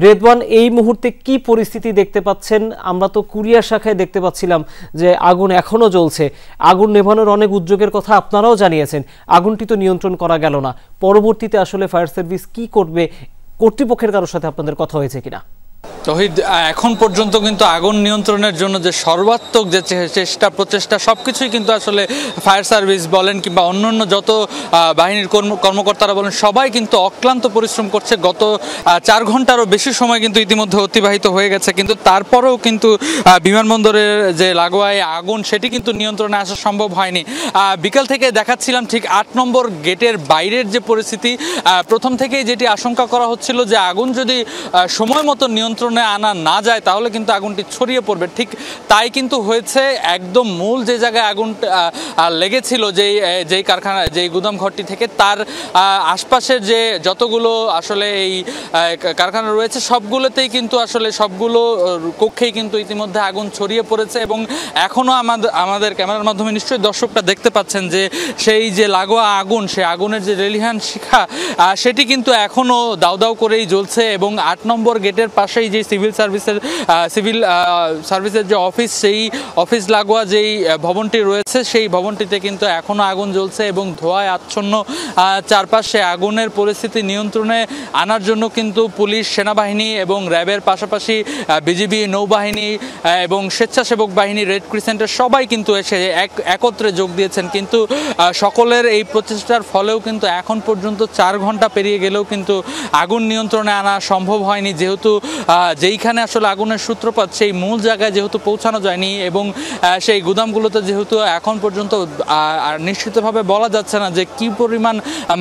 রেদওয়ান, এই মুহূর্তে কি পরিস্থিতি দেখতে পাচ্ছেন? আমরা তো কুরিয়ার শাখায় দেখতে পাচ্ছিলাম যে আগুন এখনো জ্বলছে। আগুন নেভানোর অনেক উদ্যোগের কথা আপনারাও জানিয়েছেন, আগুনটি তো নিয়ন্ত্রণ করা গেল না। পরবর্তীতে আসলে ফায়ার সার্ভিস কি করবে, কর্তৃপক্ষের কারোর সাথে আপনাদের কথা হয়েছে কিনা? তহিদ, এখন পর্যন্ত কিন্তু আগুন নিয়ন্ত্রণের জন্য যে সর্বাত্মক যে প্রচেষ্টা সবকিছুই কিন্তু আসলে ফায়ার সার্ভিস বলেন কিংবা অন্যান্য যত বাহিনীর কর্মকর্তারা বলেন সবাই কিন্তু অক্লান্ত পরিশ্রম করছে। গত 4 ঘন্টারও বেশি সময় কিন্তু ইতিমধ্যে অতিবাহিত হয়ে গেছে, কিন্তু তারপরেও কিন্তু বিমানবন্দরের যে লাগোয়া আগুন সেটি কিন্তু নিয়ন্ত্রণে আসা সম্ভব হয়নি। বিকাল থেকে দেখাচ্ছিলাম ঠিক 8 নম্বর গেটের বাইরের যে পরিস্থিতি, প্রথম থেকেই যেটি আশঙ্কা করা হচ্ছিল যে আগুন যদি সময় মতো নিয়ন্ত্রণে আনা না যায় তাহলে কিন্তু আগুনটি ছড়িয়ে পড়বে। ঠিক তাই কিন্তু হয়েছে। একদম মূল যে জায়গায় আগুন লেগেছিল, যেই কারখানা, যেই গুদাম ঘরটি থেকে, তার আশপাশের যে যতগুলো আসলে এই কারখানা রয়েছে সবগুলোতেই কিন্তু আসলে সবগুলো কক্ষেই কিন্তু ইতিমধ্যে আগুন ছড়িয়ে পড়েছে। এবং এখনও আমাদের ক্যামেরার মাধ্যমে নিশ্চয়ই দর্শকরা দেখতে পাচ্ছেন যে সেই যে লাগোয়া আগুন, সেই আগুনের যে লেলিহান শিখা সেটি কিন্তু এখনও দাউ দাউ করেই জ্বলছে। এবং 8 নম্বর গেটের পাশেই যে সিভিল সার্ভিসের যে অফিস, সেই অফিস লাগোয়া যেই ভবনটি রয়েছে সেই ভবনটিতে কিন্তু এখনও আগুন জ্বলছে এবং ধোঁয়ায় আচ্ছন্ন চারপাশে। আগুনের পরিস্থিতি নিয়ন্ত্রণে আনার জন্য কিন্তু পুলিশ, সেনাবাহিনী এবং র্যাবের পাশাপাশি বিজিবি, নৌবাহিনী এবং স্বেচ্ছাসেবক বাহিনী, রেড ক্রিসেন্টের সবাই কিন্তু এসে একত্রে যোগ দিয়েছেন। কিন্তু সকলের এই প্রচেষ্টার ফলেও কিন্তু এখন পর্যন্ত 4 ঘন্টা পেরিয়ে গেলেও কিন্তু আগুন নিয়ন্ত্রণে আনা সম্ভব হয়নি, যেহেতু যেইখানে আসলে আগুনের সূত্রপাত সেই মূল জায়গায় যেহেতু পৌঁছানো যায়নি এবং সেই গুদামগুলোতে যেহেতু এখন পর্যন্ত নিশ্চিতভাবে বলা যাচ্ছে না যে কি পরিমাণ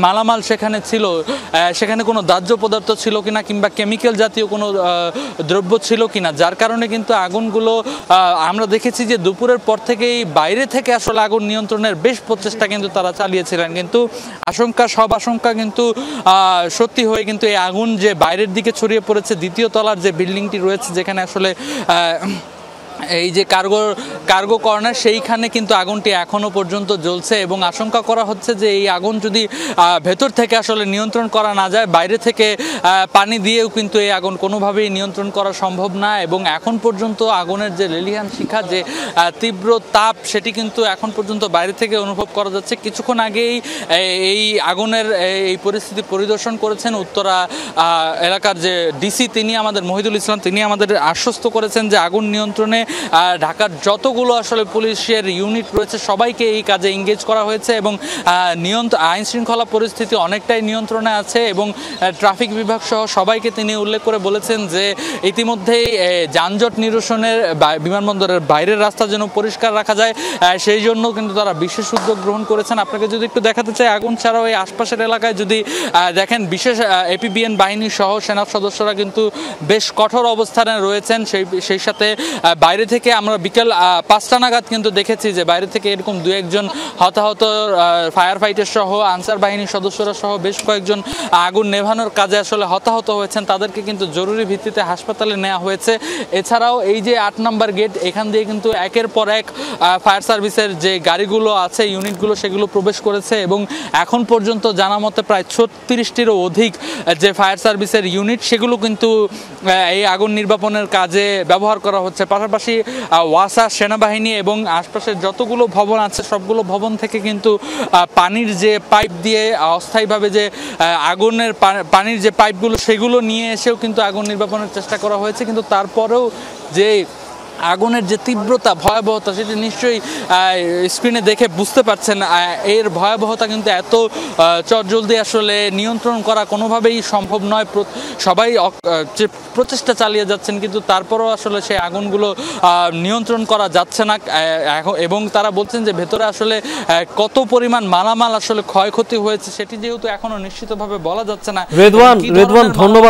মালামাল সেখানে ছিল, সেখানে কোনো দাহ্য পদার্থ ছিল কিনা কিংবা কেমিক্যাল জাতীয় কোনো দ্রব্য ছিল কিনা, যার কারণে কিন্তু আগুনগুলো আমরা দেখেছি যে দুপুরের পর থেকেই বাইরে থেকে আসলে আগুন নিয়ন্ত্রণের বেশ প্রচেষ্টা কিন্তু তারা চালিয়েছিলেন। কিন্তু সব আশঙ্কা কিন্তু সত্যি হয়ে কিন্তু এই আগুন যে বাইরের দিকে ছড়িয়ে পড়েছে, দ্বিতীয় তলার যে বিল্ডিংটি রয়েছে যেখানে আসলে এই যে কার্গো কর্নার, সেইখানে কিন্তু আগুনটি এখনো পর্যন্ত জ্বলছে। এবং আশঙ্কা করা হচ্ছে যে এই আগুন যদি ভেতর থেকে আসলে নিয়ন্ত্রণ করা না যায়, বাইরে থেকে পানি দিয়েও কিন্তু এই আগুন কোনোভাবেই নিয়ন্ত্রণ করা সম্ভব না। এবং এখন পর্যন্ত আগুনের যে লেলিহান শিখা, যে তীব্র তাপ, সেটি কিন্তু এখন পর্যন্ত বাইরে থেকে অনুভব করা যাচ্ছে। কিছুক্ষণ আগেই এই আগুনের এই পরিস্থিতি পরিদর্শন করেছেন উত্তরা এলাকার যে ডিসি, তিনি আমাদের মহিদুল ইসলাম, তিনি আমাদের আশ্বস্ত করেছেন যে আগুন নিয়ন্ত্রণে ঢাকার যতগুলো আসলে পুলিশের ইউনিট রয়েছে সবাইকে এই কাজে এঙ্গেজ করা হয়েছে এবং আইন শৃঙ্খলা পরিস্থিতি অনেকটাই নিয়ন্ত্রণে আছে। এবং ট্রাফিক বিভাগ সহ সবাইকে তিনি উল্লেখ করে বলেছেন যে ইতিমধ্যেই যানজট নিরসনের, বিমানবন্দরের বাইরের রাস্তা যেন পরিষ্কার রাখা যায় সেই জন্য কিন্তু তারা বিশেষ উদ্যোগ গ্রহণ করেছেন। আপনাকে যদি একটু দেখাতে চাই, আগুন ছাড়াও এই আশপাশের এলাকায় যদি দেখেন, বিশেষ এপিবিএন বাহিনী সহ সেনা সদস্যরা কিন্তু বেশ কঠোর অবস্থানে রয়েছেন। সেই সাথে বাইরে থেকে আমরা বিকেল 5টা নাগাদ কিন্তু দেখেছি যে বাইরে থেকে এরকম 2-1 জন হতাহত ফায়ার ফাইটার সহ আনসার বাহিনীর সদস্যরা সহ বেশ কয়েকজন আগুন নেভানোর কাজে আসলে হতাহত হয়েছেন, তাদেরকে কিন্তু জরুরি ভিত্তিতে হাসপাতালে নেওয়া হয়েছে। এছাড়াও এই যে 8 নম্বর গেট, এখান দিয়ে কিন্তু একের পর এক ফায়ার সার্ভিসের যে গাড়িগুলো আছে, ইউনিটগুলো, সেগুলো প্রবেশ করেছে এবং এখন পর্যন্ত জানা মতে প্রায় 36টিরও অধিক যে ফায়ার সার্ভিসের ইউনিট, সেগুলো কিন্তু এই আগুন নির্বাপনের কাজে ব্যবহার করা হচ্ছে। পাশাপাশি ওয়াসা, সেনাবাহিনী এবং আশপাশের যতগুলো ভবন আছে সবগুলো ভবন থেকে কিন্তু পানির যে পাইপ দিয়ে অস্থায়ীভাবে যে আগুনের পানির যে পাইপগুলো সেগুলো নিয়ে এসেও কিন্তু আগুন নির্বাপনের চেষ্টা করা হয়েছে। কিন্তু তারপরেও যে আগুনের যে তীব্রতা, ভয়াবহতা, সেটি নিশ্চয়ই স্ক্রিনে দেখে বুঝতে পারছেন। এর ভয়াবহতা কিন্তু এত চটজলদি আসলে নিয়ন্ত্রণ করা কোনোভাবেই সম্ভব নয়। সবাই প্রচেষ্টা চালিয়ে যাচ্ছেন, কিন্তু তারপরেও আসলে সেই আগুনগুলো নিয়ন্ত্রণ করা যাচ্ছে না। এবং তারা বলছেন যে ভেতরে আসলে কত পরিমাণ মালামাল আসলে ক্ষয়ক্ষতি হয়েছে সেটি যেহেতু এখনো নিশ্চিতভাবে বলা যাচ্ছে না। রেদওয়ান, ধন্যবাদ।